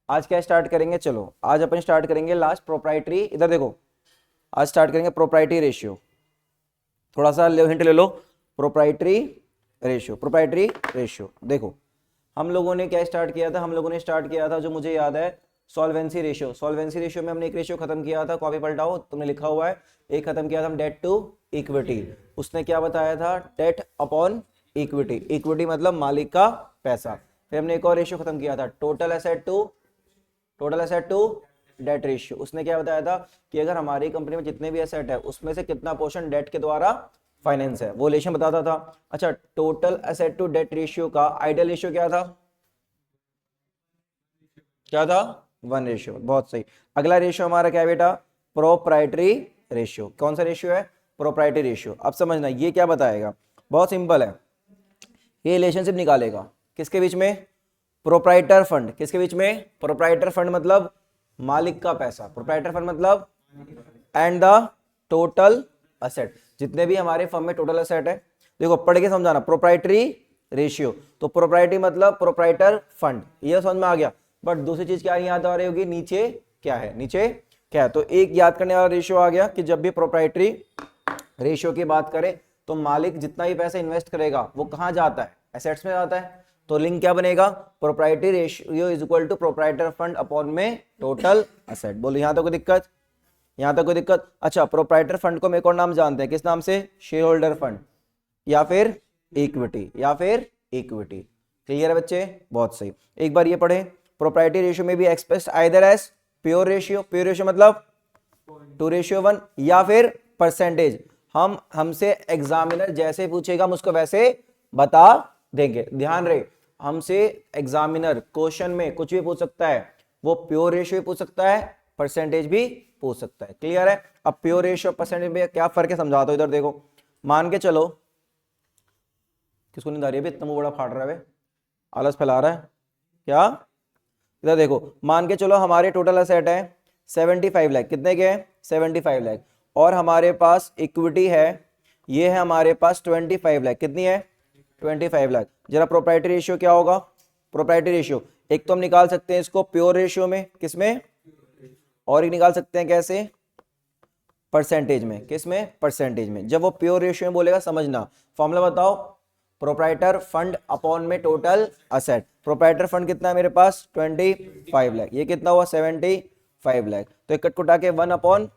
आज क्या स्टार्ट करेंगे, चलो आज अपन स्टार्ट करेंगे लास्ट प्रोप्राइटरी, इधर देखो, आज स्टार्ट करेंगे प्रोप्राइटरी रेशियो। थोड़ा सा हिंट ले लो, प्रोप्राइटरी रेशियो, प्रोप्राइटरी रेशियो। देखो हम लोगों ने क्या स्टार्ट किया था, हम लोगों ने स्टार्ट किया था जो मुझे याद है सॉल्वेंसी रेशियो। सॉल्वेंसी रेशियो में हमने एक रेशियो खत्म किया था, कॉपी पलटाओ, तुमने लिखा हुआ है, एक खत्म किया था हम डेट टू इक्विटी। उसने क्या बताया था, डेट अपॉन इक्विटी, इक्विटी मतलब मालिक का पैसा। फिर हमने एक और रेशियो खत्म किया था total asset to debt ratio. उसने क्या बताया था कि अगर हमारी कंपनी में जितने भी एसेट है उसमें से कितना पोर्शन डेट के द्वारा फाइनेंस है, वो रिलेशन बताता था। अच्छा, total asset to debt ratio का आइडियल रेशियो क्या था, क्या था, 1 रेशियो। बहुत सही। अगला रेशियो हमारा क्या है बेटा, प्रोप्राइटरी रेशियो। कौन सा रेशियो है, प्रोप्राइटरी रेशियो। अब समझना ये क्या बताएगा, बहुत सिंपल है, ये रिलेशनशिप निकालेगा किसके बीच में, प्रोप्राइटर फंड, किसके बीच में, प्रोप्राइटर फंड मतलब मालिक का पैसा, प्रोप्राइटर फंड मतलब, एंड द टोटल असेट, जितने भी हमारे फर्म में टोटल असेट है। देखो पढ़ के समझाना, प्रोप्राइटरी रेशियो, तो प्रोप्राइटरी मतलब प्रोप्राइटर फंड, ये समझ में आ गया। बट दूसरी चीज क्या याद आ रही होगी, नीचे क्या है, नीचे क्या है। तो एक याद करने वाला रेशियो आ गया कि जब भी प्रोप्राइटरी रेशियो की बात करें तो मालिक जितना भी पैसा इन्वेस्ट करेगा वो कहां जाता है, एसेट्स में जाता है। तो लिंक क्या बनेगा, proprietary ratio is equal to proprietor fund upon में टोटल असेट। बोलो यहां तक कोई दिक्कत, यहां तक कोई दिक्कत। अच्छा, प्रोप्राइटर फंड को हम एक और नाम जानते हैं, किस नाम से, शेयर होल्डर फंड या फिर इक्विटी, या फिर इक्विटी। क्लियर है बच्चे, बहुत सही। एक बार ये पढ़े, प्रोप्राइटरी रेशियो में भी expressed either as pure ratio, pure ratio मतलब 2:1, या फिर परसेंटेज। हम हमसे एग्जामिनर जैसे पूछेगा हम उसको वैसे बता देंगे। ध्यान रहे, हमसे एग्जामिनर क्वेश्चन में कुछ भी पूछ सकता है, वो प्योर रेशियो भी पूछ सकता है, परसेंटेज भी पूछ सकता है। क्लियर है। अब प्योर रेशियो परसेंटेज में क्या फर्क है समझाता हूं, इधर देखो, मान के चलो, किसको नींद आ रही है, इतना मुंह बड़ा फाड़ रहा है, आलस फैला रहा है क्या। इधर देखो, मान के चलो हमारे टोटल असेट है 75 लाख, कितने के हैं, 75 लाख, और हमारे पास इक्विटी है, ये है हमारे पास 25 लाख, कितनी है, 25 लाख। जरा प्रोप्राइटरी रेशियो क्या होगा, प्रोप्राइटरी रेशियो एक तो हम निकाल सकते हैं इसको प्योर रेशियो में, किसमें, और एक निकाल सकते हैं कैसे, परसेंटेज में, किसमें, परसेंटेज में। जब वो प्योर रेशियो में बोलेगा समझना, फॉर्मूला बताओ, प्रोप्राइटर फंड अपॉन में टोटल असेट। प्रोप्राइटर फंड कितना है मेरे पास 25 लाख, ये कितना हुआ 75 लाख, तो एक कट कुटा के 1/3,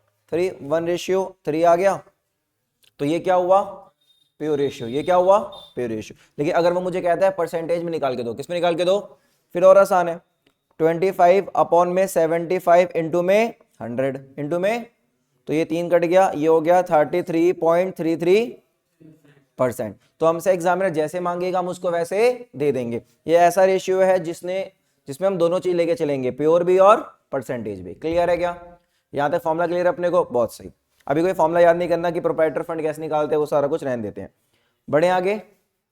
1:3 आ गया। तो ये क्या हुआ, प्योर रेशियो, ये क्या हुआ, प्योर रेशियो। लेकिन अगर वो मुझे कहता है परसेंटेज में निकाल के दो, किसमें निकाल के दो, फिर और आसान है, 25 अपॉन में 75 इंटू में 100 इंटू में, तो ये 3 कट गया, ये हो गया 33.33%। तो हमसे एग्जामिनर जैसे मांगेगा हम उसको वैसे दे देंगे। ये ऐसा रेशियो है जिसमें हम दोनों चीज लेके चलेंगे, प्योर भी और परसेंटेज भी। क्लियर है क्या, यहां तक फॉर्मुला क्लियर है अपने को, बहुत सही। अभी कोई फॉर्मुला याद नहीं करना कि प्रोप्राइटर फंड कैसे निकालते हैं, वो सारा कुछ रहने देते हैं। बढ़े आगे,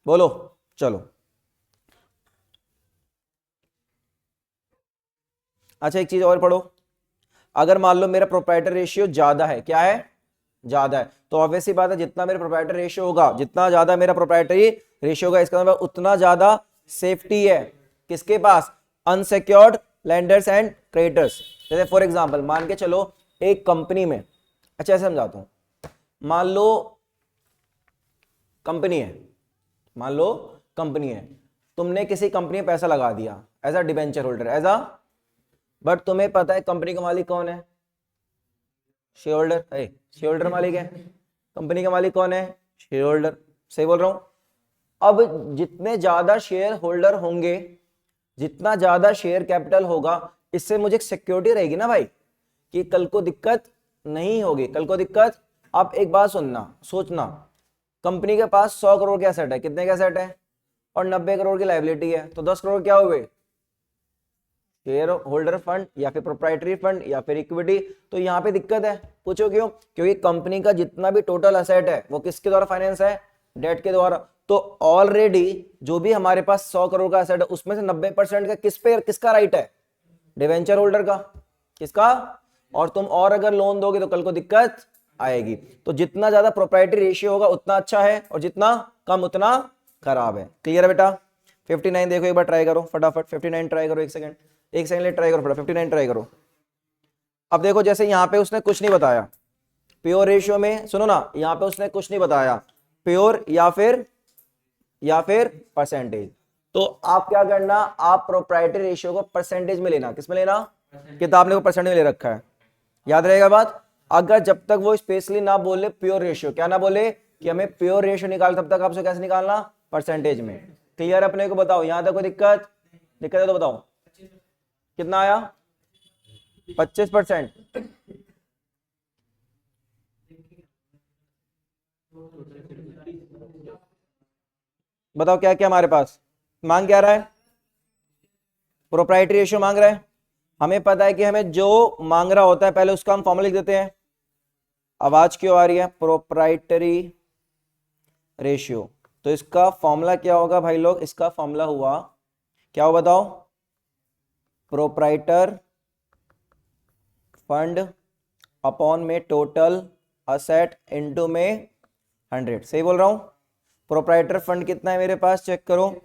बोलो, चलो। अच्छा एक चीज और पढ़ो, अगर मान लो मेरा प्रोप्राइटर रेशियो ज्यादा है, क्या है, ज्यादा है, तो ऑब्वियसली बात है जितना मेरा प्रोप्राइटर रेशियो होगा, जितना ज्यादा मेरा प्रोप्राइटरी रेशियो होगा, इसका मतलब उतना ज्यादा सेफ्टी है किसके पास, अनसिक्योर्ड लेंडर्स एंड क्रेडिटर्स। जैसे फॉर एग्जांपल मान के चलो एक कंपनी में, अच्छा ऐसे समझाता हूं, मान लो कंपनी है, मान लो कंपनी है, तुमने किसी कंपनी में पैसा लगा दिया as a debenture holder, as a, but तुम्हें पता है कंपनी का मालिक कौन है, शेयर होल्डर है, शेयर होल्डर मालिक है, कंपनी का मालिक कौन है, शेयर होल्डर। सही बोल रहा हूं। अब जितने ज्यादा शेयर होल्डर होंगे, जितना ज्यादा शेयर कैपिटल होगा, इससे मुझे सिक्योरिटी रहेगी ना भाई, कि कल को दिक्कत नहीं होगी, कल को दिक्कत। आप एक बात सुनना, सोचना, कंपनी के पास 100 करोड़ के एसेट है, कितने के एसेट है, और 90 करोड़ की लायबिलिटी है, तो 10 करोड़ क्या हुए, शेयर होल्डर फंड या फिर प्रोप्राइटरी फंड या फिर इक्विटी। तो यहां पे दिक्कत है, पूछो क्यों, क्योंकि कंपनी का जितना भी टोटल असेट है वो किसके द्वारा फाइनेंस है, डेट के द्वारा। तो ऑलरेडी जो भी हमारे पास 100 करोड़ का एसेट है उसमें से 90% का किसका राइट है, डिवेंचर होल्डर का, किसका। और तुम और अगर लोन दोगे तो कल को दिक्कत आएगी। तो जितना ज्यादा प्रोप्राइटरी रेशियो होगा उतना अच्छा है, और जितना कम उतना खराब है। क्लियर है बेटा। 59 देखो एक बार ट्राई करो फटाफट, 59 ट्राई करो, एक सेकंड। एक सेकंड लिए ट्राई करो, 59 ट्राई करो। अब देखो जैसे यहाँ पे उसने कुछ नहीं बताया प्योर रेशियो में, सुनो ना, यहाँ पे उसने कुछ नहीं बताया प्योर या फिर परसेंटेज। तो आप क्या करना, आप प्रोप्राइटरी रेशियो को परसेंटेज में लेना। किस में लेना? किताब ने को परसेंटेज में ले रखा है, याद रहेगा बात। अगर जब तक वो स्पेशली ना बोले प्योर रेशियो, क्या ना बोले कि हमें प्योर रेशियो निकाल, तब तक आपसे कैसे निकालना? परसेंटेज में। क्लियर अपने को? बताओ यहां तक कोई दिक्कत? दिक्कत है तो बताओ। कितना आया? 25%। बताओ क्या क्या हमारे पास मांग क्या रहा है? प्रोप्राइटरी रेशियो मांग रहा है। हमें पता है कि हमें जो मांग रहा होता है पहले उसका हम फॉर्मूला लिख देते हैं। आवाज क्यों आ रही है? Proprietary ratio. तो इसका फॉर्मूला क्या होगा भाई लोग? इसका फॉर्मूला हुआ क्या हो बताओ? प्रोप्राइटर फंड अपॉन में टोटल असेट इनटू में 100। सही बोल रहा हूं? प्रोप्राइटर फंड कितना है मेरे पास? चेक करो,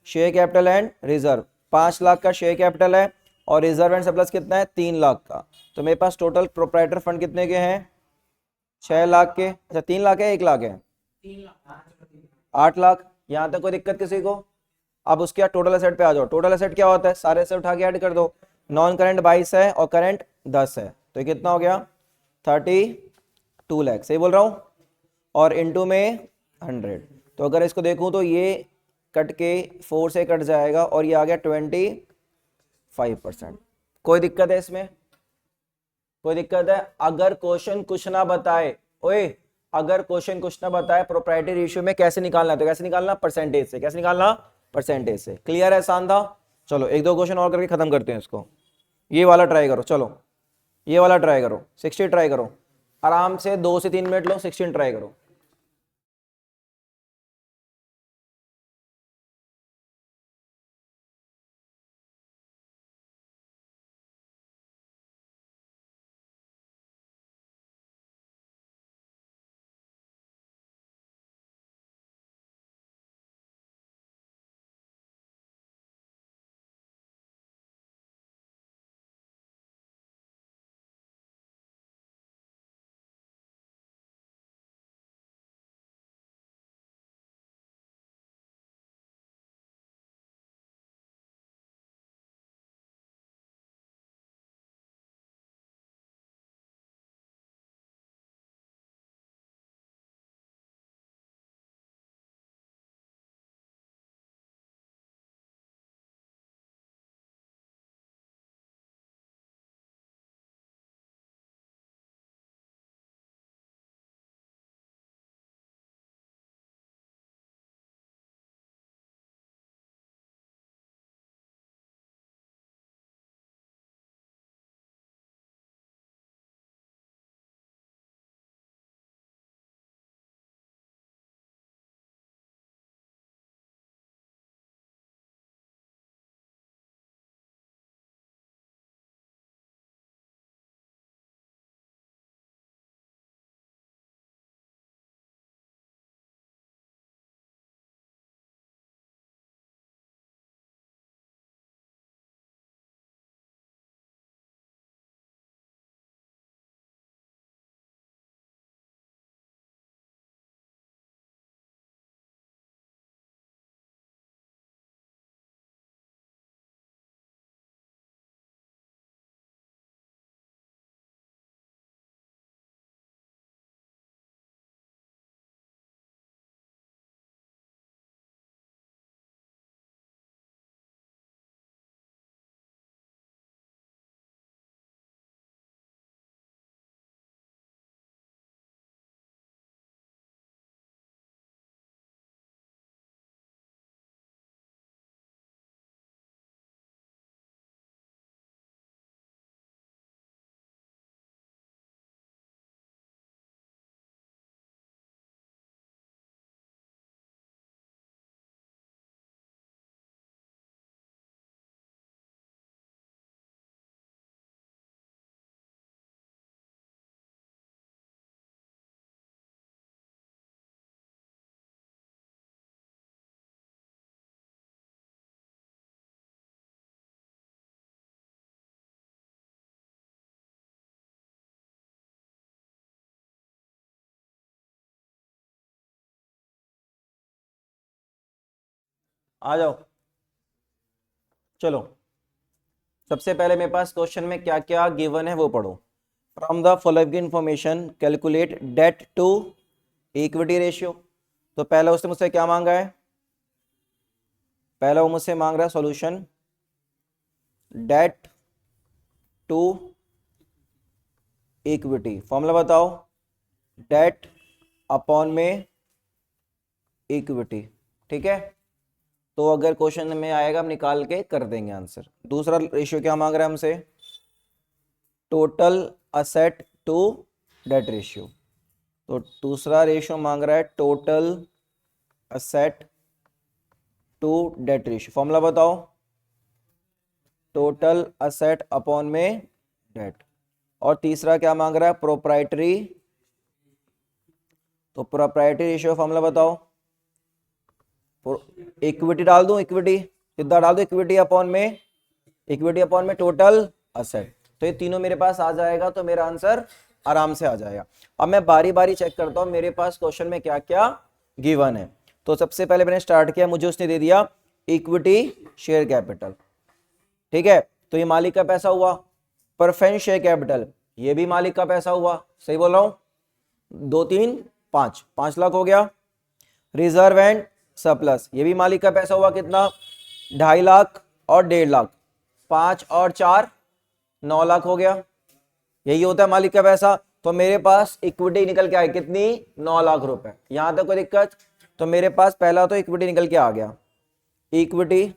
share capital and reserve. 5 lakh का शेयर कैपिटल है और रिजर्व एंड सरप्लस कितना है? 3 लाख का। तो मेरे पास टोटल प्रोप्राइटर फंड कितने के हैं? 6 लाख के। अच्छा 3 लाख है, 1 लाख है? 8 लाख। यहां तक कोई दिक्कत किसी को? अब उसके बाद टोटल एसेट पे आ जाओ। टोटल एसेट क्या होता है? सारे एसेट उठा के ऐड कर दो। नॉन करंट 22 है और करंट 10 है, तो ये कितना हो गया? 32 लाख। सही बोल रहा हूं? और इनटू में 100। तो अगर इसको देखूं तो ये कट के 4 से कट जाएगा और ये आ गया 25%। कोई दिक्कत है इसमें? कोई दिक्कत है? अगर क्वेश्चन कुछ ना बताए, ओए अगर क्वेश्चन कुछ ना बताए प्रोप्राइटरी रेशियो में कैसे निकालना है, तो कैसे निकालना? परसेंटेज से। कैसे निकालना? परसेंटेज से। क्लियर है? आसान था। चलो एक दो क्वेश्चन और करके खत्म करते हैं इसको। ये वाला ट्राई करो, चलो ये वाला ट्राई करो। 60 ट्राई करो आराम से, 2 से 3 मिनट लो, 16 ट्राई करो। आ जाओ। चलो, सबसे पहले मेरे पास क्वेश्चन में क्या क्या गिवन है वो पढ़ो। From the following information calculate debt to equity ratio. तो पहला उसने मुझसे क्या मांगा है, पहला वो मुझसे मांग रहा है solution debt to equity. Formula बताओ, डेट अपॉन में इक्विटी। ठीक है, तो अगर क्वेश्चन में आएगा हम निकाल के कर देंगे आंसर। दूसरा रेशियो क्या मांग रहा है हमसे, total asset to debt ratio. तो दूसरा रेशियो मांग रहा है total asset to debt ratio. Formula बताओ, टोटल असेट अपॉन में डेट। और तीसरा क्या मांग रहा है, प्रोप्राइटरी। तो प्रोप्राइटरी रेशियो फॉर्मूला बताओ, इक्विटी डाल दूं, इक्विटी कितना डाल दूं, इक्विटी अपॉन में टोटल असेट। तो ये तीनों मेरे पास आ जाएगा, तो मेरा आंसर आराम से आ जाएगा। अब मैं बारी बारी चेक करता हूं मेरे पास क्वेश्चन में क्या क्या गिवन है। तो सबसे पहले मैंने स्टार्ट किया, मुझे उसने दे दिया इक्विटी शेयर कैपिटल। ठीक है, तो ये मालिक का पैसा हुआ। प्रेफरेंस शेयर कैपिटल, ये भी मालिक का पैसा हुआ। सही बोल रहा हूं, 2 3 5, 5 लाख हो गया। रिजर्व एंड सरप्लस, ये भी मालिक का पैसा हुआ। कितना, 2.5 लाख और 1.5 लाख, 5 और 4 9 लाख हो गया। यही होता है मालिक का पैसा। तो मेरे पास इक्विटी निकल के आई कितनी, 9 लाख रुपए। यहां तक कोई दिक्कत। तो मेरे पास पहला तो इक्विटी निकल के आ गया, इक्विटी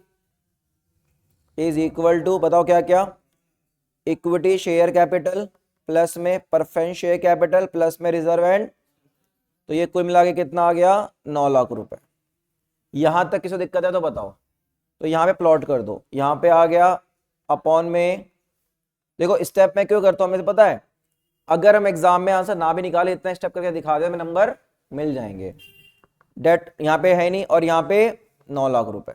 इज इक्वल टू, बताओ क्या क्या, इक्विटी शेयर कैपिटल प्लस में प्रेफरेंस शेयर कैपिटल प्लस में रिजर्व एंड। तो ये कुल मिला के कितना आ गया, 9 लाख रुपए। यहां तक किसी दिक्कत है तो बताओ। तो यहां पे प्लॉट कर दो, यहां पे आ गया अपॉन में। देखो स्टेप में क्यों करता हूं, मुझे पता है, अगर हम एग्जाम में आंसर ना भी निकाले, इतना स्टेप करके दिखा दे, हमें नंबर मिल जाएंगे। डेट यहां पे है नहीं और यहां पे 9 लाख रुपए।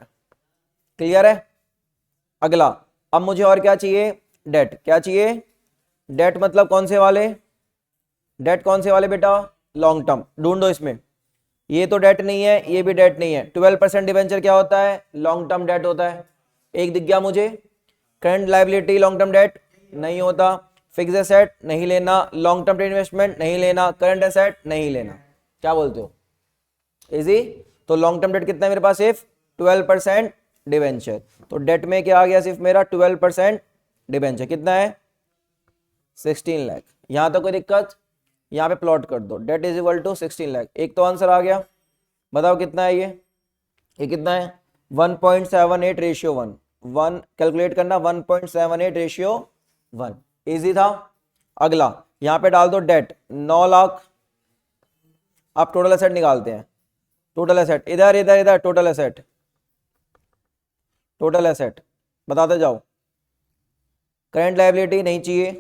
क्लियर है। अगला, अब मुझे और क्या चाहिए, डेट। क्या चाहिए, डेट मतलब कौन से वाले, डेट कौन से वाले बेटा, लॉन्ग टर्म। ढूंढो इसमें, ये तो डेट नहीं है, ये भी डेट नहीं है। 12% डिवेंचर क्या होता है, लॉन्ग टर्म डेट होता है। एक दिख गया मुझे। Current liability long term date नहीं होता। फिक्स एसेट नहीं लेना, लॉन्ग टर्म इन्वेस्टमेंट नहीं लेना, करंट एसेट नहीं लेना। क्या बोलते हो, इजी। तो लॉन्ग टर्म डेट कितना है मेरे पास, सिर्फ 12% डिवेंचर। तो डेट में क्या आ गया, सिर्फ मेरा 12% डिवेंचर। कितना है, 16 लाख। यहां तो कोई दिक्कत, यहां पे प्लॉट कर दो, debt is equal to 16 lakh. एक तो आंसर आ गया। बताओ कितना है ये कितना है, 1.78 रेशियो 1। 1 कैलकुलेट करना, 1.78 रेशियो 1। इजी था। अगला, यहां पे डाल दो डेट 9 लाख। आप टोटल एसेट निकालते हैं। टोटल एसेट इधर इधर इधर, टोटल एसेट, टोटल एसेट बताते जाओ। करंट लायबिलिटी नहीं चाहिए,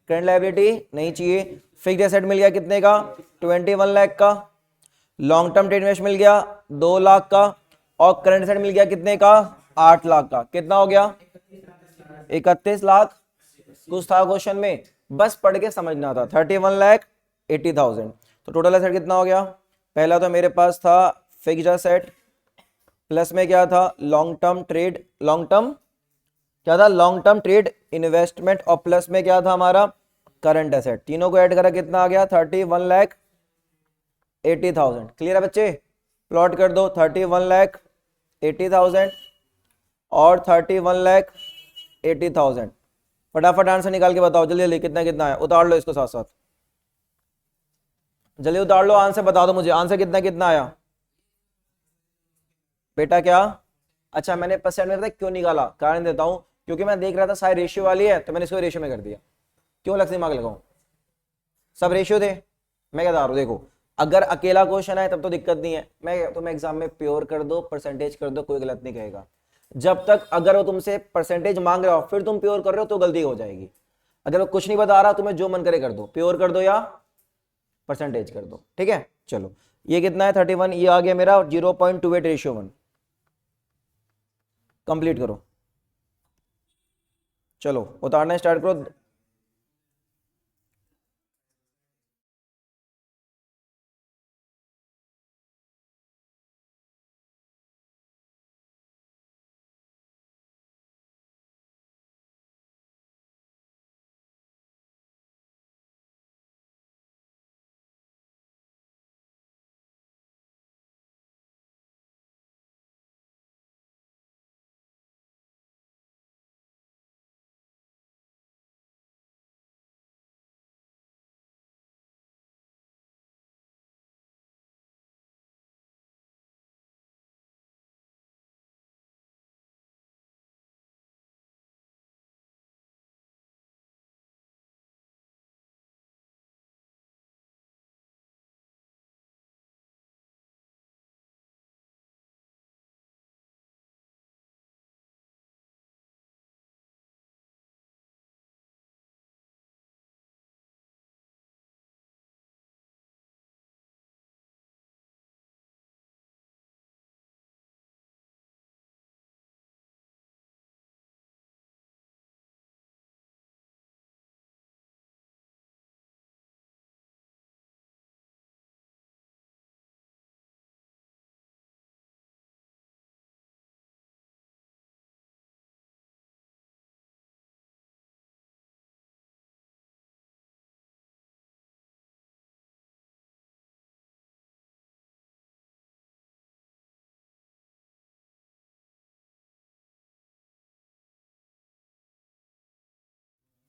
करंट लायबिलिटी नहीं चाहिए। फिक्स्ड एसेट मिल गया कितने का, 21 लाख का। लॉन्ग टर्म ट्रेड इन्वेस्ट मिल गया 2 लाख का। और करंट एसेट मिल गया कितने का, 8 लाख का। कितना हो गया, 31 लाख। कुछ था क्वेश्चन में, बस पढ़ के समझना था। 31,80,000। तो टोटल एसेट कितना हो गया, पहला तो मेरे पास था फिक्स्ड एसेट प्लस में क्या था, long term trade, long term क्या था, लॉन्ग टर्म ट्रेड इन्वेस्टमेंट। और प्लस में क्या था हमारा, करंट एसेट। तीनों को ऐड करा कितना आ गया, 31,80,000। क्लियर है बच्चे। प्लॉट कर दो, 31,80,000 और 31,80,000। फटाफट आंसर निकाल के बताओ जल्दी जल्दी, कितना कितना है। उतार लो इसको साथ साथ, जल्दी उतार लो, आंसर बता दो मुझे, आंसर कितना कितना आया बेटा। क्या, अच्छा मैंने परसेंट में पता क्यों निकाला, कारण देता हूं। क्योंकि मैं देख रहा था सारी रेशियो वाली है, तो मैंने इसको रेशियो में कर दिया। क्यों अलग से दिमाग लगाऊं, सब रेशियो थे। मैं क्या बता रहा हूं, देखो अगर अकेला क्वेश्चन है तब तो दिक्कत नहीं है। मैं तुम्हें एग्जाम में प्योर कर दो, परसेंटेज कर दो, कोई गलत नहीं कहेगा। जब तक अगर वो तुमसे परसेंटेज मांग रहा हो फिर तुम प्योर कर रहे हो तो गलती हो जाएगी। अगर वो कुछ नहीं बता रहा, तुम्हें जो मन करे कर दो, प्योर कर दो या परसेंटेज कर दो। ठीक है, चलो ये कितना है, 31। ये आ गया मेरा 0.28 रेशियो 1। कंप्लीट करो, चलो उतारना स्टार्ट करो।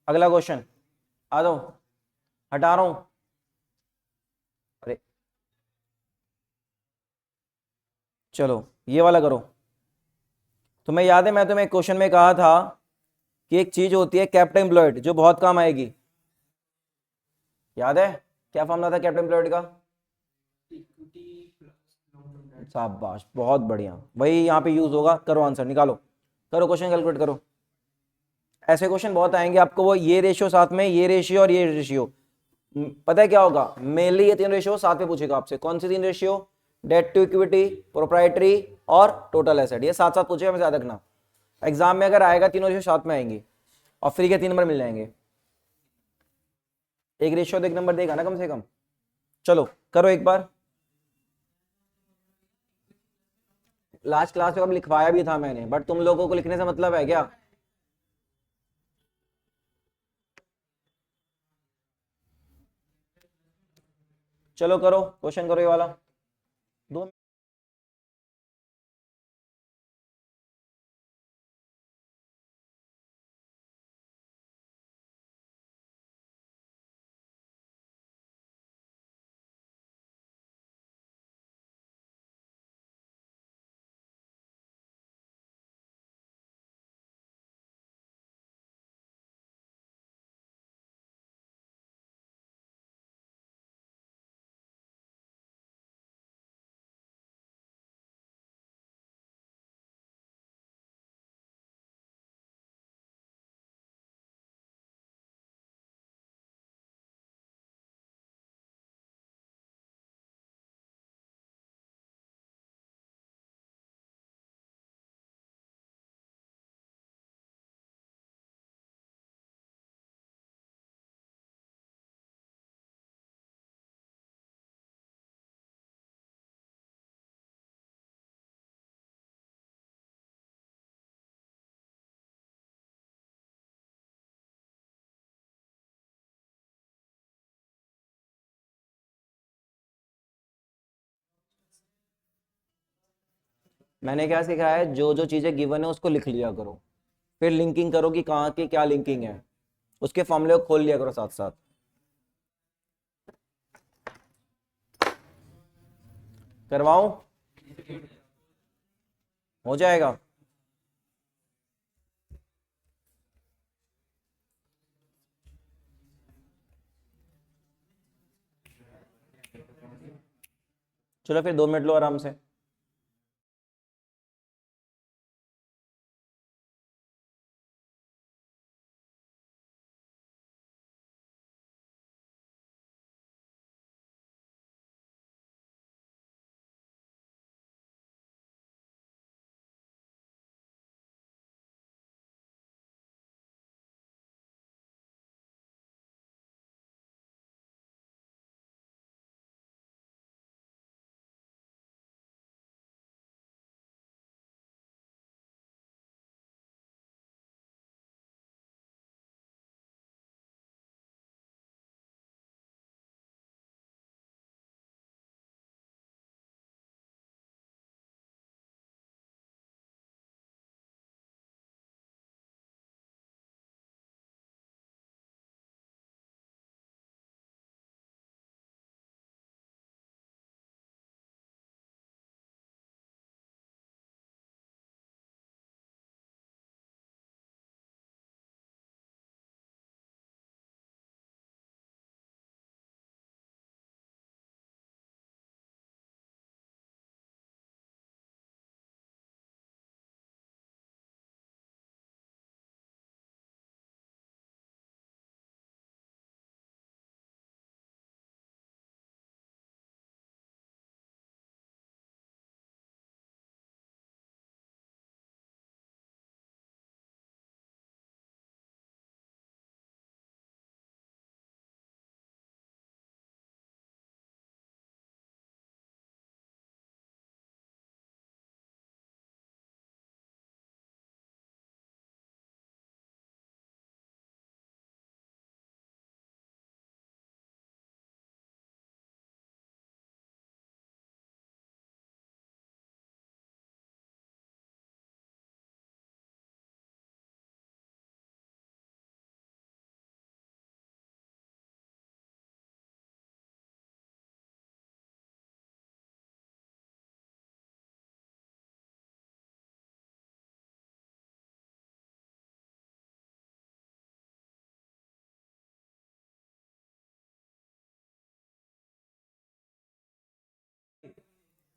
अगला क्वेश्चन, आ जाओ, हटा रहा हूं। अरे चलो ये वाला करो। तुम्हें याद है मैं तुम्हें क्वेश्चन में कहा था कि एक चीज होती है कैप्टन एम्प्लॉयड जो बहुत काम आएगी। याद है क्या फॉर्मूला था कैप्टन एम्प्लॉयड का? शाबाश, बहुत बढ़िया, वही यहाँ पे यूज होगा। करो आंसर निकालो, करो क्वेश्चन कैलकुलेट करो। ऐसे क्वेश्चन बहुत आएंगे आपको, वो ये रेशियो साथ में, ये रेशियो और ये रेशियो। पता है क्या होगा, मेनली ये तीन रेशियो साथ में पूछेगा आपसे। कौन सी तीन ratio? Debt to equity, proprietary और टोटल एसेट, ये साथ साथ पूछेगा, हमें याद रखना। एग्जाम में अगर आएगा तीनों रेशियो साथ में आएंगी और फ्री के 3 नंबर मिल जाएंगे। एक रेशियो तो एक नंबर देगा ना कम से कम। चलो करो एक बार। लास्ट क्लास में अब लिखवाया भी था मैंने, बट तुम लोगों को लिखने से मतलब है क्या? चलो करो क्वेश्चन, करो ये वाला। दो। मैंने क्या सिखाया है, जो जो चीजें गिवन है उसको लिख लिया करो, फिर लिंकिंग करो कि कहाँ की क्या लिंकिंग है, उसके फॉर्मूले को खोल लिया करो साथ साथ। करवाऊं? हो जाएगा। चलो फिर 2 मिनट लो आराम से।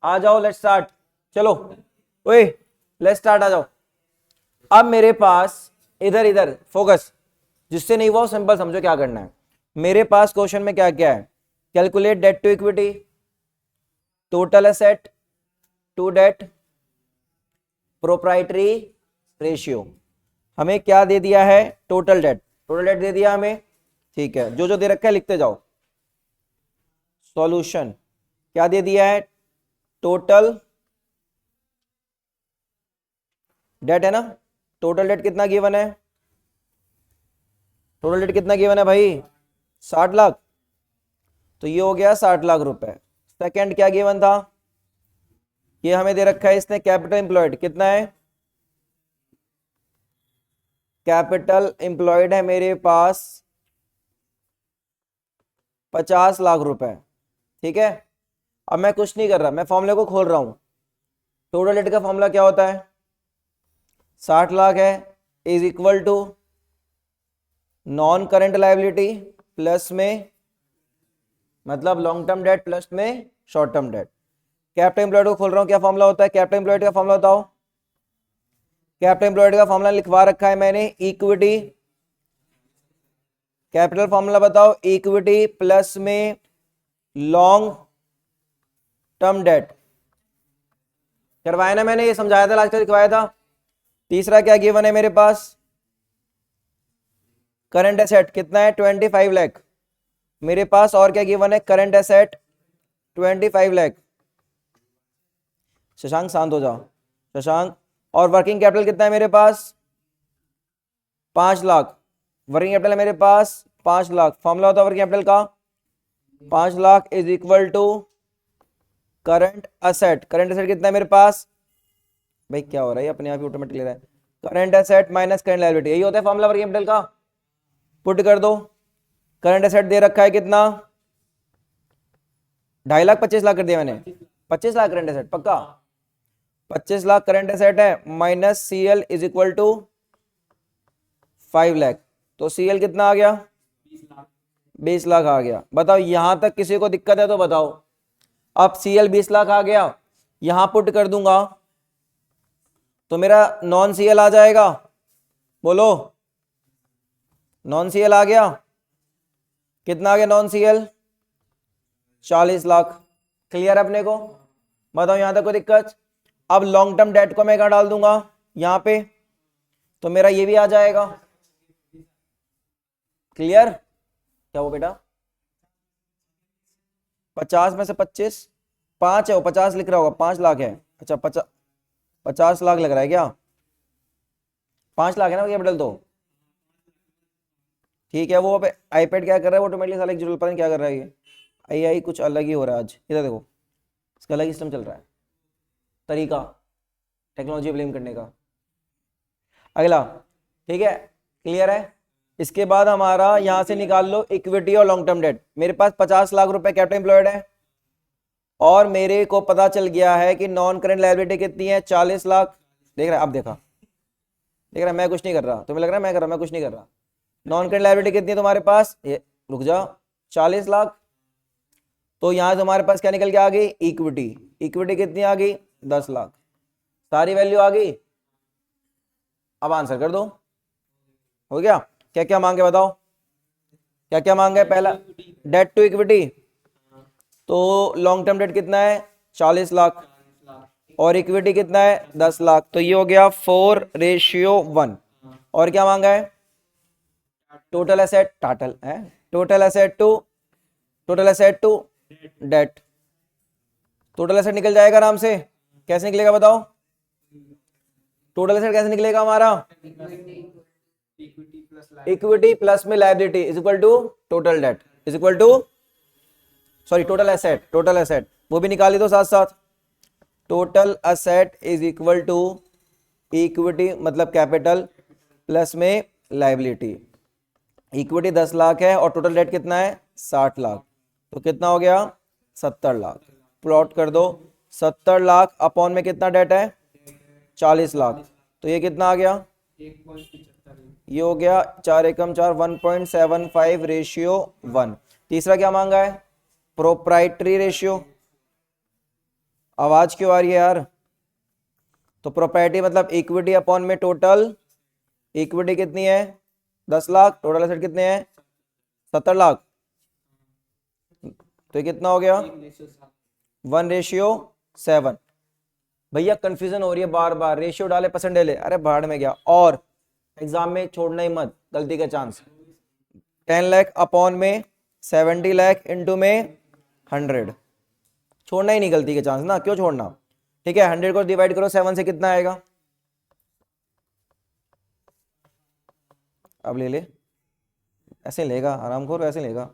आ जाओ लेट्स स्टार्ट, चलो ओए लेट्स स्टार्ट, आ जाओ। अब मेरे पास इधर इधर फोकस, जिससे नहीं हुआ वो सिंपल समझो क्या करना है। मेरे पास क्वेश्चन में क्या क्या है, calculate debt to equity, total asset to debt, proprietary ratio. हमें क्या दे दिया है, टोटल डेट, टोटल डेट दे दिया हमें, ठीक है। जो जो दे रखा है लिखते जाओ। सॉल्यूशन क्या दे दिया है, टोटल डेट है ना, टोटल डेट कितना गिवन है, टोटल डेट कितना गिवन है भाई, 60 लाख, तो ये हो गया 60 लाख रुपए। सेकंड क्या गिवन था, ये हमें दे रखा है इसने, कैपिटल एम्प्लॉयड कितना है, कैपिटल एम्प्लॉयड है मेरे पास 50 लाख रुपए, ठीक है। अब मैं कुछ नहीं कर रहा, मैं फॉर्मूले को खोल रहा हूं। टोटल डेट का फॉर्मूला क्या होता है, 60 लाख है is equal to non current liability plus में, मतलब लॉन्ग टर्म डेट प्लस में short term debt. Capital employed को खोल रहा हूं, क्या फॉर्मूला होता है, कैपिटल एम्प्लॉयड का फॉर्मूला बताओ। कैपिटल एम्प्लॉयड का फॉर्मूला लिखवा रखा है मैंने, इक्विटी, कैपिटल फॉर्मूला बताओ, इक्विटी प्लस में लॉन्ग टर्म डेट। करवाया ना मैंने, ये समझाया था लास्ट टाइम, लिखवाया था। तीसरा क्या गिवन है मेरे पास, करंट एसेट कितना है 25 लाख मेरे पास, और क्या गिवन है, करंट एसेट 25 लाख। शशांक शांत हो जाओ, शशांक। और वर्किंग कैपिटल कितना है मेरे पास, 5 लाख, वर्किंग कैपिटल है मेरे पास 5 लाख। फॉर्मूला होता है वर्किंग कैपिटल का, 5 lakh is equal to current asset, current asset कितना है मेरे पास, भाई क्या हो रहा है, अपने आप ही ऑटोमेटिक ले रहा है, current asset minus current liability, यही होता है फॉर्मूला वर्किंग कैपिटल का। पुट कर दो, करंट एसेट दे रखा है कितना, 2.5 लाख, 25 लाख कर दिया मैंने, 25 लाख करंट एसेट पक्का, 25 लाख करंट एसेट है, minus CL is equal to 5 lakh, तो सीएल कितना आ गया, 20 लाख आ गया। बताओ यहां तक किसी को दिक्कत है तो बताओ। अब सीएल 20 लाख आ गया, यहां पुट कर दूंगा तो मेरा नॉन सीएल आ जाएगा, बोलो नॉन सीएल आ गया, कितना आ गया नॉन सीएल, 40 लाख। क्लियर अपने को, बताओ यहां तक कोई दिक्कत। अब लॉन्ग टर्म डेट को मैं कहां डाल दूंगा, यहां पे, तो मेरा ये भी आ जाएगा। क्लियर, क्या वो बेटा 50 में से 25, 5 है वो, 50 लिख रहा होगा, 5 लाख है, अच्छा 50 लाख लग रहा है क्या, 5 लाख है ना कैपिटल, तो ठीक है। वो आईपैड क्या कर रहा है, वो ऑटोमेटिकली साला जरूर पता नहीं क्या कर रहा है, ये आई कुछ अलग ही हो रहा है आज, इधर देखो, इसका अलग सिस्टम चल रहा है, तरीका टेक्नोलॉजी ब्लेम करने का। अगला, ठीक है, क्लियर है। इसके बाद हमारा यहां से निकाल लो इक्विटी और लॉन्ग टर्म डेट। मेरे पास 50 लाख रुपए कैपिटल एम्प्लॉयड है, और मेरे को पता चल गया है कि नॉन करेंट लायबिलिटी कितनी है, 40 लाख। देख रहा है, अब देखा, देख रहा है, मैं कुछ नहीं कर रहा, तुम्हें लग रहा है मैं कर रहा, मैं कुछ नहीं कर रहा। नॉन करेंट लायबिलिटी कितनी है तुम्हारे पास, ये रुक जा, 40 लाख। तो यहां तुम्हारे पास क्या निकल के आ गई, इक्विटी, इक्विटी कितनी आ गई, 10 लाख, सारी वैल्यू आ गई। अब आंसर कर दो, हो गया। क्या क्या मांगे बताओ, क्या क्या मांगे, पहला डेट टू इक्विटी, तो लॉन्ग टर्म डेट कितना है 40 लाख, और इक्विटी कितना है 10 लाख, तो ये हो गया 4:1। और क्या मांगा है, टोटल एसेट, टाटल है, total asset to debt. Total asset निकल जाएगा आराम से, कैसे निकलेगा बताओ, टोटल एसेट कैसे निकलेगा हमारा, इक्विटी प्लस में liability is equal to total debt is equal to, sorry total asset, total asset वो भी निकाली दो साथ साथ। Total asset is equal to equity मतलब कैपिटल प्लस में लायबिलिटी। इक्विटी 10 लाख है और टोटल डेट कितना है 60 लाख, तो कितना हो गया 70 लाख। प्लॉट कर दो, 70 लाख अपॉन में कितना डेट है 40 लाख, तो ये कितना आ गया, ये हो गया 4 एकम 4, 1.75:1। तीसरा क्या मांगा है, प्रोप्राइटरी रेशियो। आवाज क्यों आ रही है यार? तो प्रॉपर्टी मतलब इक्विटी अपॉन में टोटल इक्विटी कितनी है? 10 लाख। टोटल एसेट कितने हैं? 70 लाख। तो ये कितना हो गया? 1:7। भैया कंफ्यूजन हो रही है बार बार, रेशियो डाले परसेंट ले, अरे भाड़ में गया। और एग्जाम में छोड़ना ही मत गलती का चांस। 10 लाख अपॉन में 70 लाख इंटू में 100, छोड़ना ही नहीं गलती के चांस ना, क्यों छोड़ना। ठीक है, 100 को डिवाइड करो 7 से, कितना आएगा? अब ले ले, ऐसे लेगा आराम खोर, ऐसे लेगा।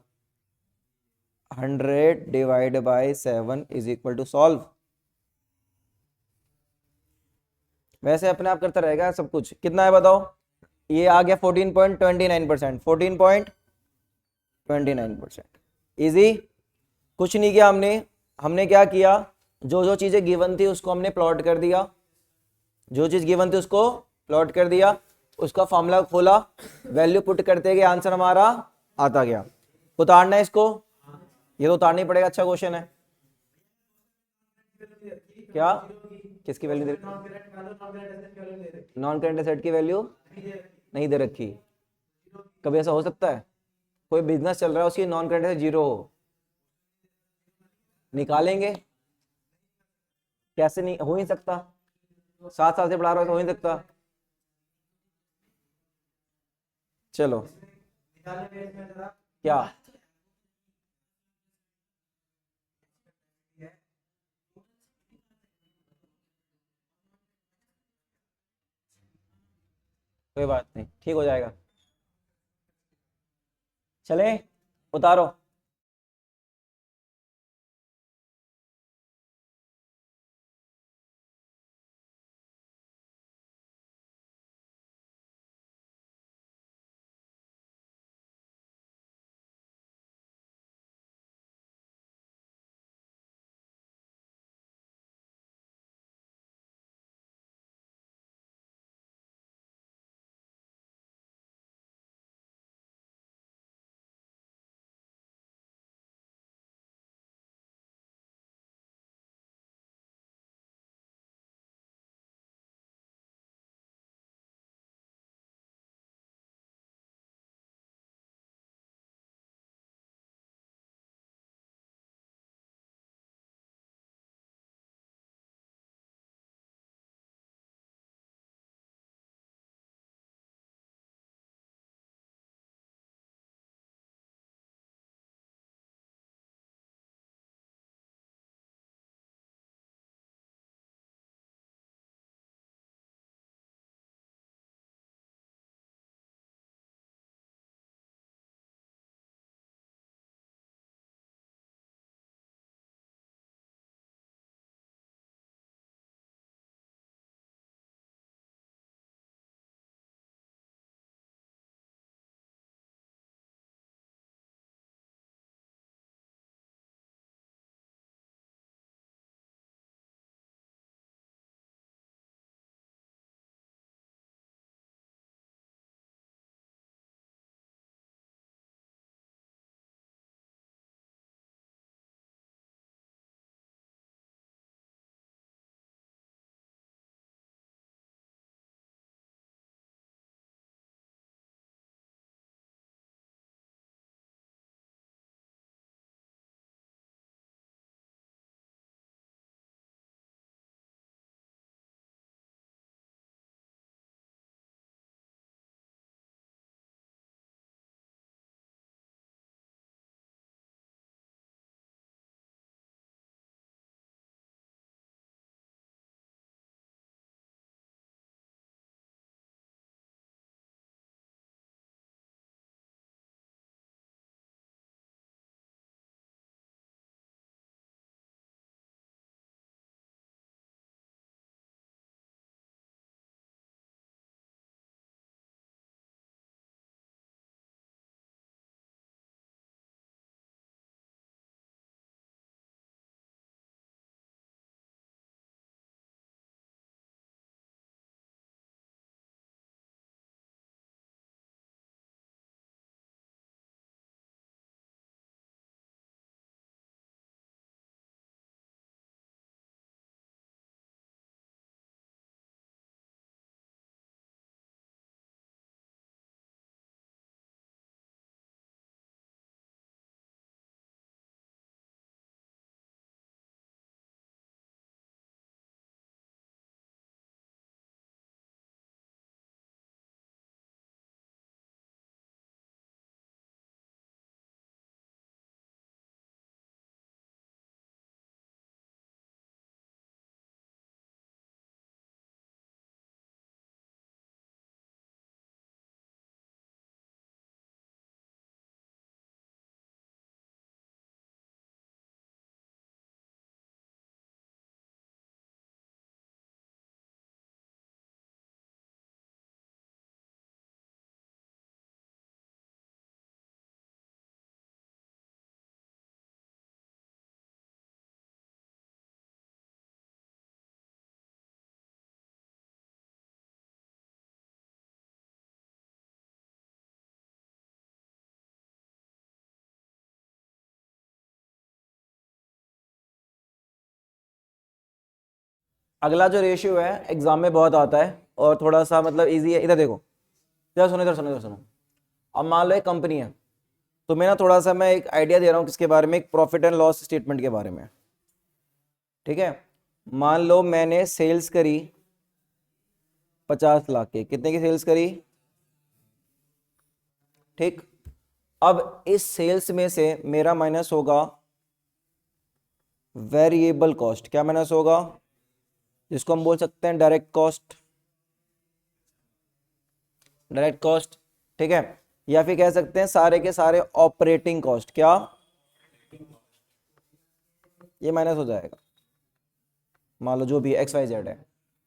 100 divide by 7 is equal to solve. वैसे अपने आप करता रहेगा सब कुछ। कितना है बताओ? ये आ गया 14.29%। 14.29%। इजी। कुछ नहीं किया हमने। हमने क्या किया, जो जो चीजें गिवन थी उसको हमने प्लॉट कर दिया। जो चीज गिवन थी उसको प्लॉट कर दिया, उसका फॉर्मूला खोला, वैल्यू पुट करते गए, आंसर हमारा आता गया। उतारना है इसको, ये तो उतारना ही पड़ेगा। अच्छा क्वेश्चन है। क्या? किसकी वैल्यू दे? नॉन करेंट एसेट की वैल्यू नहीं दे रखी। कभी ऐसा हो सकता है कोई बिजनेस चल रहा है उसकी नॉन करेंट एसेट जीरो हो? निकालेंगे। कैसे? नहीं हो ही सकता, 7 साल से पढ़ा रहा हो तो हो ही सकता। चलो क्या? कोई बात नहीं, ठीक हो जाएगा। चले, उतारो। अगला जो रेशियो है एग्जाम में बहुत आता है और थोड़ा सा मतलब इजी है। इधर देखो, इधर सुनो, इधर सुनो, इधर सुनो। अब मान लो एक कंपनी है, तो मैं ना थोड़ा सा मैं एक आइडिया दे रहा हूँ किसके बारे में, एक प्रॉफिट एंड लॉस स्टेटमेंट के बारे में। ठीक है, मान लो मैंने सेल्स करी 50 लाख की, कितने की सेल्स करी? ठीक, अब इस सेल्स में से मेरा माइनस होगा वेरिएबल कॉस्ट। क्या माइनस होगा? जिसको हम बोल सकते हैं डायरेक्ट कॉस्ट, डायरेक्ट कॉस्ट। ठीक है, या फिर कह सकते हैं सारे के सारे ऑपरेटिंग कॉस्ट। क्या? ये माइनस हो जाएगा, मान लो जो भी एक्स वाई जेड है।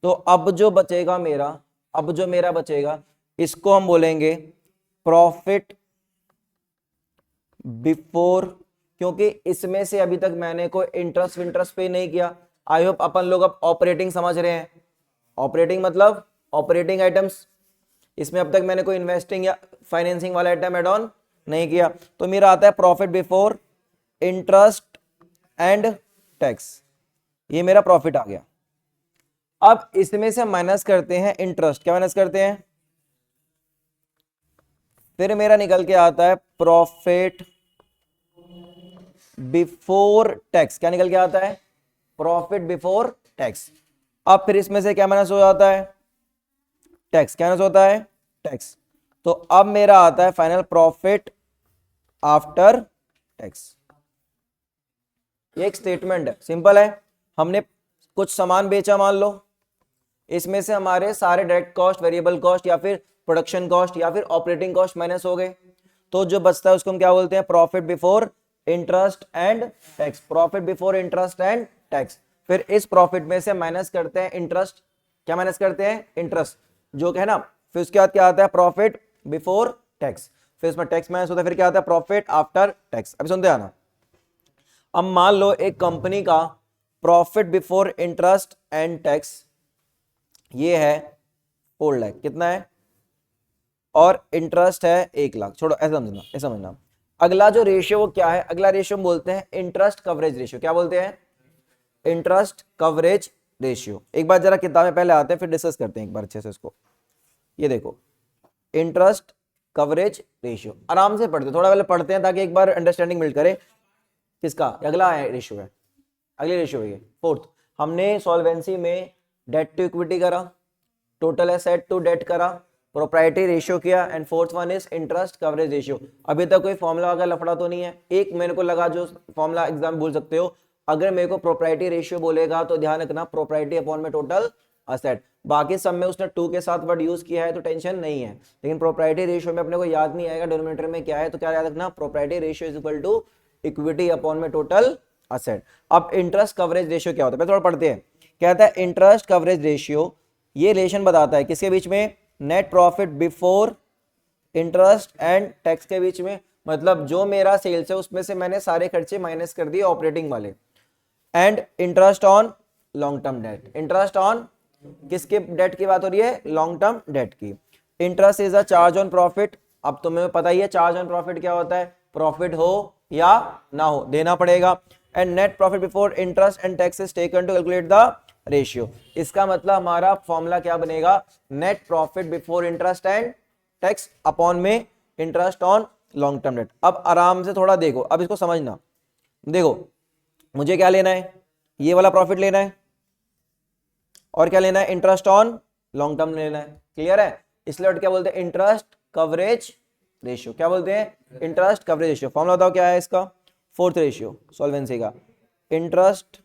तो अब जो बचेगा मेरा, अब जो मेरा बचेगा, इसको हम बोलेंगे प्रॉफिट बिफोर, क्योंकि इसमें से अभी तक मैंने कोई इंटरेस्ट विंटरेस्ट पे नहीं किया। आई होप अपन लोग अब ऑपरेटिंग समझ रहे हैं। ऑपरेटिंग मतलब ऑपरेटिंग आइटम्स, इसमें अब तक मैंने कोई इन्वेस्टिंग या फाइनेंसिंग वाला आइटम एड ऑन नहीं किया। तो मेरा आता है profit before interest and tax, ये मेरा प्रॉफिट आ गया। अब इसमें से माइनस करते हैं इंटरेस्ट। क्या माइनस करते हैं? फिर मेरा निकल के आता है प्रॉफिट बिफोर टैक्स। क्या निकल के आता है? Profit before tax. अब फिर इसमें से क्या माइनस हो जाता है? टैक्स। क्या माइनस होता है? टैक्स। तो अब मेरा आता है फाइनल प्रॉफिट आफ्टर टैक्स। ये एक स्टेटमेंट है, सिंपल है। हमने कुछ सामान बेचा मान लो, इसमें से हमारे सारे डायरेक्ट कॉस्ट, वेरिएबल कॉस्ट या फिर प्रोडक्शन कॉस्ट या फिर ऑपरेटिंग कॉस्ट माइनस हो गए। तो जो बचता है उसको हम क्या बोलते हैं? Profit before interest and tax. Profit before interest and tax. फिर इस प्रॉफिट में से माइनस करते हैं इंटरेस्ट। क्या माइनस करते हैं? इंटरेस्ट, जो है ना। फिर उसके बाद क्या आता है? Profit before tax. फिर इसमें टैक्स माइनस होता है, फिर क्या आता है? Profit after tax. अभी सुनते आना। अब मान लो एक कंपनी का profit before interest and tax ये है 4 लाख। कितना है? और इंटरेस्ट है 1 लाख। छोड़ो, ऐसा समझना, ऐसा समझना। अगला जो रेशियो वो क्या है? अगला रेशियो बोलते हैं इंटरेस्ट कवरेज रेशियो। क्या बोलते हैं? Interest coverage ratio. एक बार जरा किताबें पहले आते हैं, फिर डिस्कस करते हैं एक बार अच्छे से इसको। ये देखो, इंटरेस्ट कवरेज रेशियो आराम से पढ़ते, थोड़ा पहले पढ़ते हैं ताकि एक बार अंडरस्टैंडिंग बिल्ड करें। किसका अगला है रेशियो है? अगली रेशियो है फोर्थ। हमने सॉल्वेंसी में डेट टू इक्विटी करा, टोटल एसेट टू डेट करा, प्रोप्राइटरी रेशियो किया, and fourth one is interest coverage ratio. अभी तक कोई फॉर्मूला का लफड़ा तो नहीं है? एक मेरे को लगा जो फॉर्मूला एग्जाम भूल सकते हो, अगर मेरे को प्रोप्राइटरी रेशियो बोलेगा तो ध्यान रखना प्रोप्राइटरी अपॉन में टोटल असेट। बाकी सब में उसने टू के साथ वर्ड यूज किया है तो टेंशन नहीं है, लेकिन प्रोप्राइटरी रेशियो में अपने को याद नहीं आएगा डिनोमिनेटर में क्या है, तो क्या याद रखना? Proprietary ratio is equal to equity upon में टोटल असेट। अब इंटरेस्ट कवरेज रेशियो क्या होता है थोड़ा पढ़ते हैं। कहता है इंटरेस्ट कवरेज रेशियो ये रिलेशन बताता है किसके बीच में? Net profit before interest and tax के बीच में। मतलब जो मेरा सेल्स है उसमें से मैंने सारे खर्चे माइनस कर दिए ऑपरेटिंग वाले, and interest on long term date. Interest on किसके डेट की बात हो रही है? लॉन्ग टर्म डेट की। Interest is a charge on profit. अब तुम्हें पता ही है चार्ज ऑन प्रॉफिट क्या होता है, प्रॉफिट हो या ना हो देना पड़ेगा। And net profit before interest and tax is taken to calculate the ratio. इसका मतलब हमारा फॉर्मूला क्या बनेगा? Net profit before interest and tax upon में interest on long term debt. अब आराम से थोड़ा देखो, अब इसको समझना। देखो मुझे क्या लेना है? ये वाला प्रॉफिट लेना है, और क्या लेना है? इंटरेस्ट ऑन लॉन्ग टर्म लेना है। क्लियर है? इसलिए क्या बोलते हैं? Interest coverage ratio. क्या बोलते हैं? Interest coverage ratio. फॉर्मूला बताओ क्या है इसका? फोर्थ रेशियो सॉल्वेंसी का, इंटरेस्ट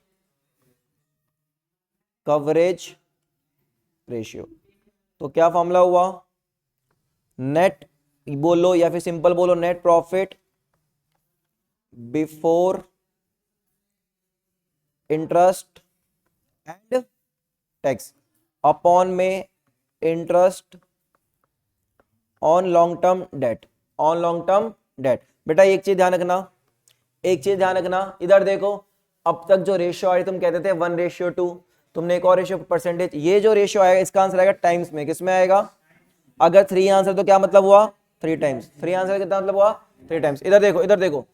कवरेज रेशियो। तो क्या फॉर्मूला हुआ? नेट बोलो या फिर सिंपल बोलो, net profit before interest and tax upon में interest on long term debt. On long term debt. बेटा एक चीज ध्यान रखना, एक चीज ध्यान रखना, इधर देखो। अब तक जो रेशियो आई तुम कहते थे 1:2, तुमने एक और रेशियो परसेंटेज। ये जो रेशियो आएगा इसका आंसर आएगा टाइम्स में। किस में आएगा? अगर 3 आंसर तो क्या मतलब हुआ? 3 टाइम्स। 3 आंसर कितना मतलब हुआ? 3 टाइम्स। इधर देखो, इधर देखो,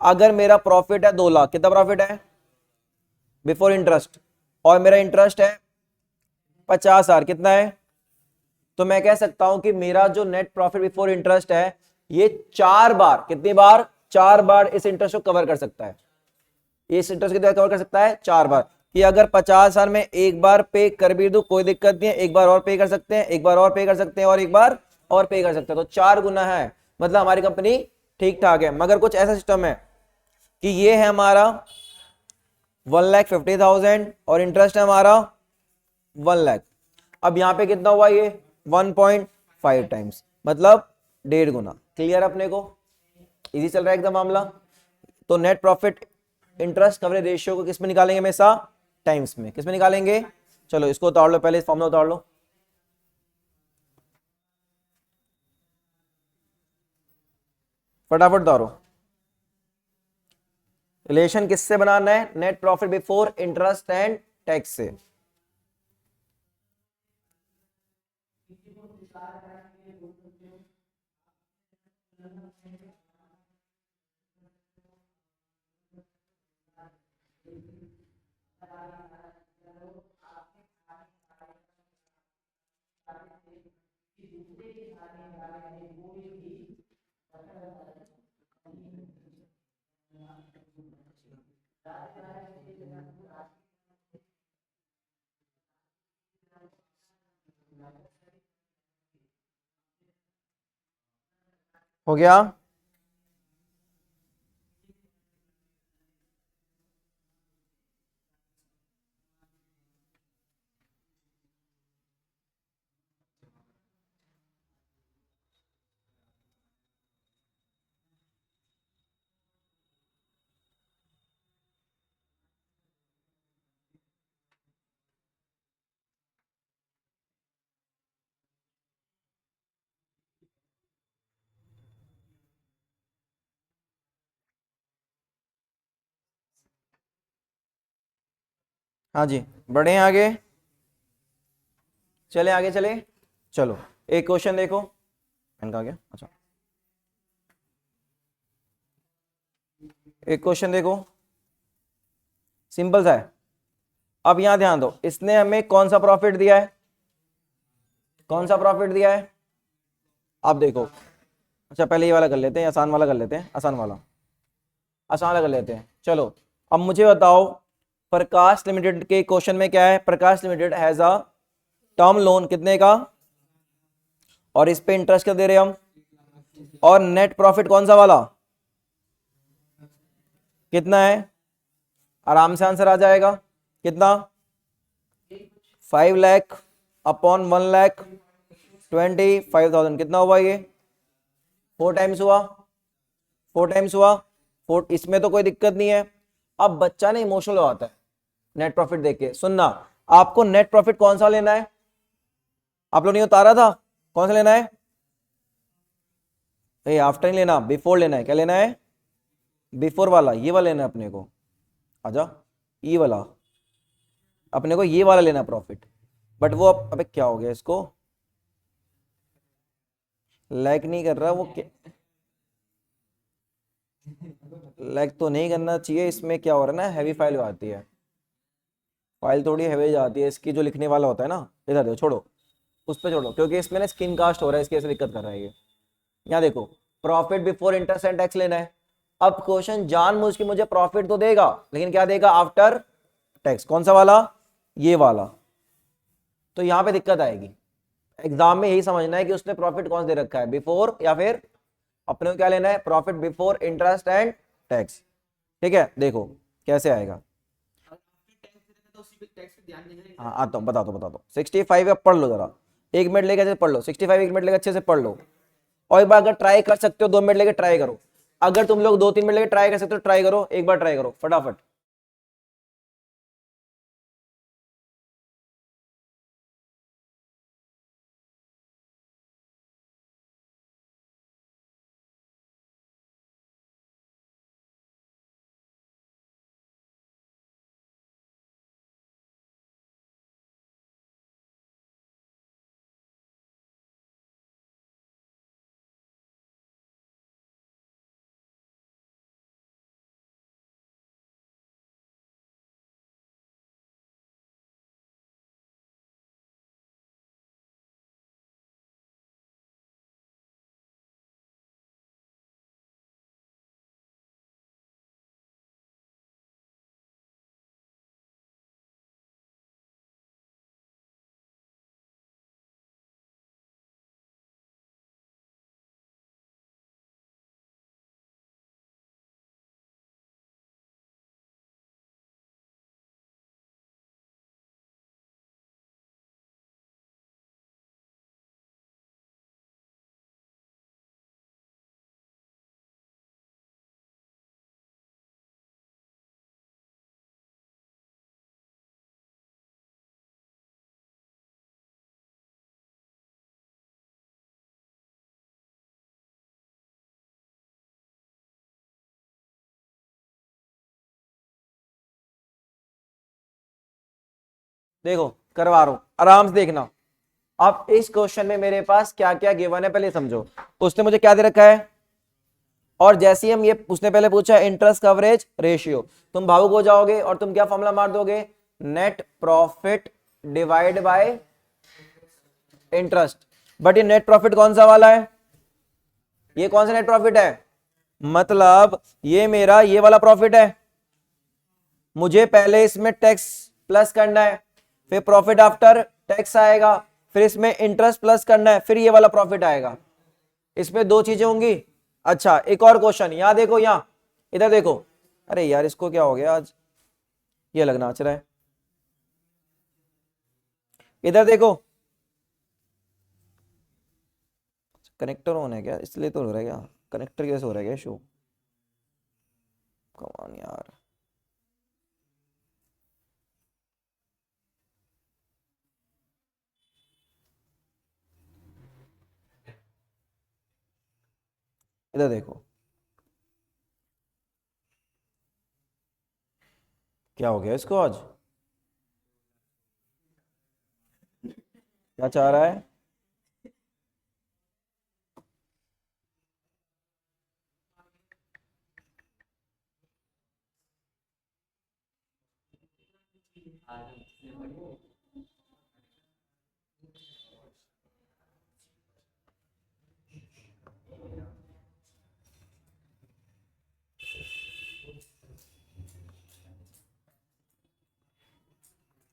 अगर मेरा प्रॉफिट है 2 लाख, कितना प्रॉफिट है बिफोर इंटरेस्ट, और मेरा इंटरेस्ट है 50,000 कितना है? तो मैं कह सकता हूं कि मेरा जो नेट प्रॉफिट बिफोर इंटरेस्ट है ये 4 बार, कितनी बार? 4 बार इस इंटरेस्ट को कवर कर सकता है। इस इंटरेस्ट कितना कवर कर सकता है? 4 बार। कि अगर 50,000 में एक बार पे कर भी दूं कोई दिक्कत नहीं है, एक बार और पे कर सकते हैं, एक बार और पे कर सकते हैं, और एक बार और पे कर सकते हैं, तो 4 गुना है। मतलब हमारी कंपनी ठीक ठाक है। मगर कुछ ऐसा सिस्टम है कि ये है हमारा 1,50,000 और इंटरेस्ट है हमारा 1 लाख। अब यहां पे कितना हुआ? ये 1.5 टाइम्स, मतलब 1.5 गुना। क्लियर अपने को? इजी चल रहा है एकदम मामला। तो net profit interest coverage ratio को किस में निकालेंगे? हमेशा टाइम्स में। किस में निकालेंगे? चलो इसको उतार लो, पहले इस फॉर्मूला उतार लो। फटाफट उतारो। रिलेशन किससे बनाना है? Net profit before interest and tax से। हो गया? हाँ जी, बढ़े आगे, चले आगे चले। चलो एक क्वेश्चन देखो। मैंने कहा गया? अच्छा, एक क्वेश्चन देखो, सिंपल सा है। अब यहां ध्यान दो, इसने हमें कौन सा प्रॉफिट दिया है? कौन सा प्रॉफिट दिया है? अब देखो, अच्छा पहले ये वाला कर लेते हैं, आसान वाला कर लेते हैं, आसान वाला, आसान वाला कर लेते हैं। चलो अब मुझे बताओ, प्रकाश लिमिटेड के क्वेश्चन में क्या है? Prakash limited has a term loan कितने का, और इस पे इंटरेस्ट क्या दे रहे हैं हम, और नेट प्रॉफिट कौन सा वाला कितना है? आराम से आंसर आ जाएगा। कितना? 5 लाख अपॉन 1,25,000 कितना हुआ? ये 4 टाइम्स हुआ, 4 टाइम्स हुआ, 4। इसमें तो कोई दिक्कत नहीं है। अब बच्चा ने इमोशनल हो आता है नेट प्रॉफिट देख के। सुनना, आपको नेट प्रॉफिट कौन सा लेना है? आप लोग नहीं उतारा था? कौन सा लेना है? आफ्टर नहीं लेना, बिफोर लेना है। क्या लेना है? बिफोर वाला, ये वाला लेना है अपने को। आजा, ये वाला अपने को, ये वाला लेना प्रॉफिट। बट वो अबे क्या हो गया इसको? लाइक नहीं कर रहा वो, लाइक तो नहीं करना चाहिए। इसमें क्या हो रहा है ना, हैवी फाइल आती है, फाइल थोड़ी हैवी जाती है इसकी। जो लिखने वाला होता है ना, इधर देखो, छोड़ो, उस पर छोड़ो, क्योंकि इसमें ना स्क्रीन कास्ट हो रहा है, इसकी ऐसे दिक्कत कर रहा है ये। यहाँ देखो, profit before interest and tax लेना है। अब क्वेश्चन जानबूझ के मुझे प्रॉफिट तो देगा, लेकिन क्या देगा? After tax. कौन सा वाला? ये वाला। तो यहां पे दिक्कत आएगी। एग्जाम में यही समझना है कि उसने प्रॉफिट कौन से दे रखा है, बिफोर या फिर अपने को क्या लेना है? Profit before interest and tax. ठीक है, देखो कैसे आएगा। हाँ आता हूँ, बता दो 65 पढ़ लो जरा, 1 मिनट लेके अच्छे से पढ़ लो। 65 1 मिनट लेके अच्छे से पढ़ लो। और एक बार अगर ट्राई कर सकते हो 2 मिनट लेके ट्राई करो। अगर तुम लोग 2-3 मिनट लेके ट्राई कर सकते हो ट्राई करो, एक बार ट्राई करो फटाफट। देखो करवा रहा हूं, आराम से देखना। अब इस क्वेश्चन में मेरे पास क्या क्या गिवन है पहले समझो। उसने मुझे क्या दे रखा है, और जैसे ही हम ये उसने पहले पूछा इंटरेस्ट कवरेज रेशियो, तुम भावुक हो जाओगे और तुम क्या फॉर्मूला मार दोगे, net profit divide by interest. But ये नेट प्रॉफिट कौन सा वाला है, ये कौन सा नेट प्रॉफिट है, मतलब ये मेरा ये वाला प्रॉफिट है। मुझे पहले इसमें टैक्स प्लस करना है, फिर प्रॉफिट आफ्टर टैक्स आएगा, फिर इसमें इंटरेस्ट प्लस करना है, फिर ये वाला प्रॉफिट आएगा। इसमें दो चीजें होंगी। अच्छा एक और क्वेश्चन, यहां देखो, यहां इधर देखो, अरे यार इसको क्या हो गया आज, ये लगना नाच रहा है, इधर देखो, कनेक्टर ऑन है क्या, इसलिए तो हो रहा है क्या, कनेक्टर कैसे हो रहा है क्या शो, कमान यार। इधर देखो क्या हो गया इसको आज, क्या चाह रहा है,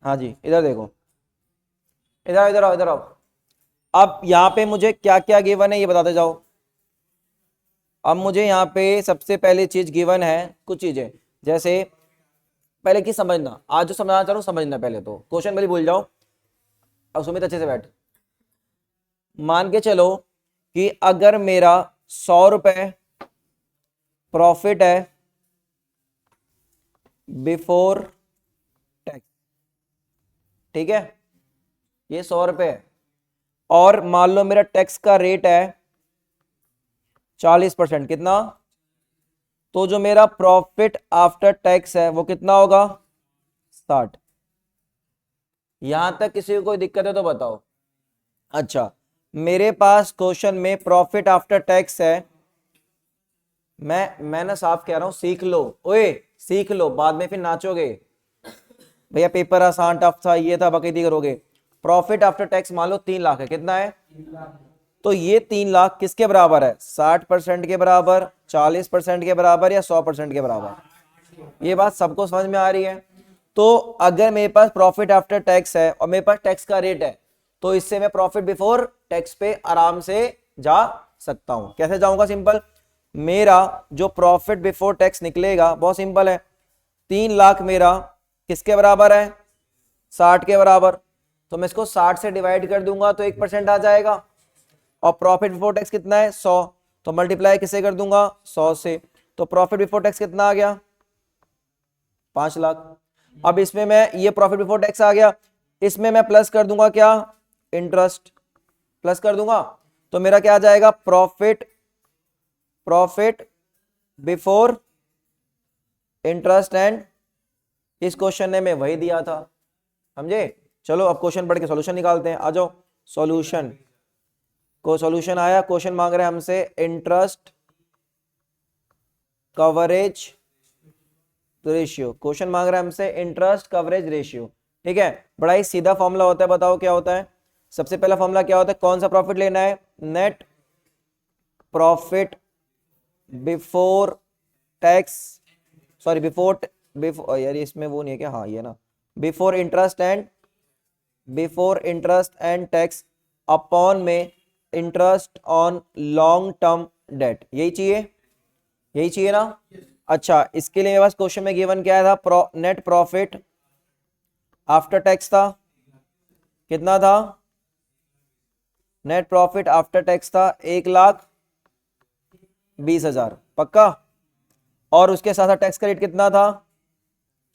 हाँ जी इधर देखो, इधर इधर आओ, इधर आओ। अब यहाँ पे मुझे क्या क्या गिवन है ये बताते जाओ। अब मुझे यहाँ पे सबसे पहली चीज गिवन है कुछ चीजें, जैसे पहले की समझना, आज जो समझाना चाह रहा हूँ समझना, पहले तो क्वेश्चन पहले भूल जाओ। अब सुमित अच्छे से बैठ, मान के चलो कि अगर मेरा 100 रुपए प्रॉफिट है बिफोर टैक्स, ठीक है, ये 100 रुपए है, और मान लो मेरा टैक्स का रेट है 40%, कितना, तो जो मेरा प्रॉफिट आफ्टर टैक्स है वो कितना होगा, 60। यहां तक किसी को कोई दिक्कत है तो बताओ। अच्छा मेरे पास क्वेश्चन में प्रॉफिट आफ्टर टैक्स है, मैं ना साफ कह रहा हूं, सीख लो, ओए सीख लो, बाद में फिर नाचोगे भैया पेपर आसान टफ था ये था बकैती करोगे। प्रॉफिट आफ्टर टैक्स मान लो 3 लाख है, कितना है, तो ये 3 लाख किसके बराबर है, 60% के बराबर, 40% के बराबर, या 100% के बराबर। ये बात सबको समझ में आ रही है। तो अगर मेरे पास प्रॉफिट आफ्टर टैक्स है और मेरे पास टैक्स का रेट है, तो इससे मैं प्रॉफिट बिफोर टैक्स पे आराम से जा सकता हूं। कैसे जाऊंगा, सिंपल, मेरा जो प्रॉफिट बिफोर टैक्स निकलेगा बहुत सिंपल है, 3 लाख मेरा किसके बराबर है, 60 के बराबर, तो मैं इसको 60 से डिवाइड कर दूंगा तो 1% आ जाएगा, और प्रॉफिट बिफोर टैक्स कितना है 100, तो मल्टीप्लाई किससे कर दूंगा 100 से, तो प्रॉफिट बिफोर टैक्स कितना आ गया 5 लाख। अब इसमें मैं ये प्रॉफिट बिफोर टैक्स आ गया, इसमें मैं प्लस कर दूंगा क्या, इंटरेस्ट प्लस कर दूंगा, तो मेरा क्या आ जाएगा, प्रॉफिट बिफोर इंटरेस्ट एंड, इस क्वेश्चन ने मैं वही दिया था, समझे। चलो अब क्वेश्चन पढ़ के सॉल्यूशन निकालते हैं, आ जाओ। सॉल्यूशन को सॉल्यूशन आया, क्वेश्चन मांग रहे हैं हमसे इंटरेस्ट कवरेज रेशियो, क्वेश्चन मांग रहा है हमसे इंटरेस्ट कवरेज रेशियो, ठीक है। बड़ा ही सीधा फॉर्मूला होता है, बताओ क्या होता है। सबसे पहला फॉर्मूला क्या होता है, कौन सा प्रॉफिट लेना है, net profit before tax, sorry before यार इसमें वो नहीं है क्या, हाँ ये ना, before interest and tax upon में interest on long term debt, यही चाहिए ना। अच्छा इसके लिए मेरे पास क्वेश्चन में गिवन क्या था, नेट प्रॉफिट आफ्टर टैक्स था, कितना था, नेट प्रॉफिट आफ्टर टैक्स था 1,20,000 पक्का, और उसके साथ साथ टैक्स का रेट कितना था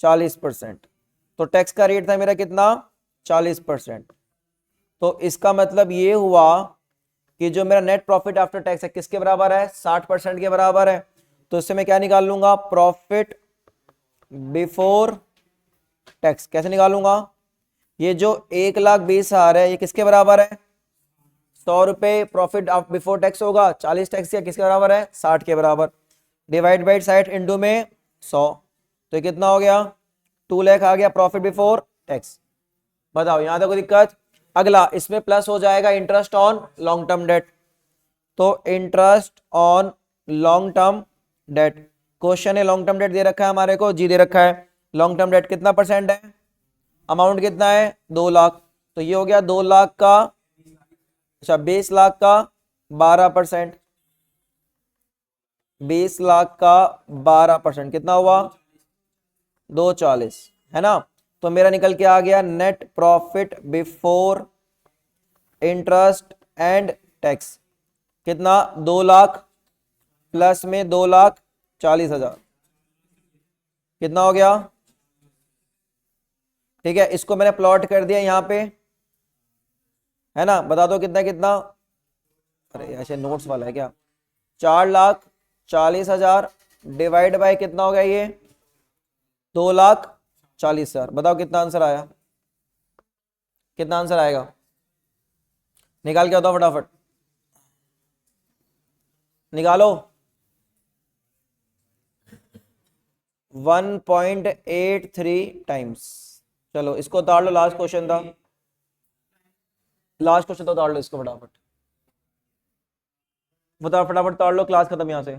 40%, तो टैक्स का रेट था मेरा कितना 40%, तो इसका मतलब ये हुआ कि जो मेरा नेट प्रॉफिट आफ्टर टैक्स है किसके बराबर है 60% के बराबर है, तो इससे मैं क्या निकाल लूंगा, प्रॉफिट बिफोर टैक्स, कैसे निकालूंगा, ये जो 1,20,000 है ये किसके बराबर है? 100 रुपए प्रॉफिट बिफोर टैक्स होगा, 40 टैक्स या किसके बराबर है? 60 के बराबर। डिवाइड बाई 60 इंटू में 100, तो ये कितना हो गया? 2 लाख आ गया प्रॉफिट बिफोर टैक्स। बताओ यहां तक कोई दिक्कत? अगला इसमें प्लस हो जाएगा interest on long term debt, तो interest on long term debt, question है लॉन्ग टर्म डेट दे रखा है हमारे को, जी दे रखा है। लॉन्ग टर्म डेट कितना परसेंट है? अमाउंट कितना है? 2 लाख, तो ये हो गया 2 लाख का, अच्छा 20 लाख का 12%, 20 लाख का 12% कितना हुआ? 240, है ना। तो मेरा निकल के आ गया net profit before interest and tax कितना? 2 लाख प्लस में 2,40,000 कितना हो गया? ठीक है, इसको मैंने प्लॉट कर दिया यहाँ पे, है ना। बता दो कितना कितना? अरे ऐसे नोट्स वाला है क्या? 4,40,000 डिवाइड बाय कितना हो गया ये? 2,40,000। बताओ कितना आंसर आया? कितना आंसर आएगा? निकाल के बताओ फटाफट, निकालो। 1.83 टाइम्स। चलो इसको उतार लो, लास्ट क्वेश्चन था, लास्ट क्वेश्चन तो उतार लो इसको फटाफट, बताओ फटाफट उतार लो, क्लास खत्म यहां से।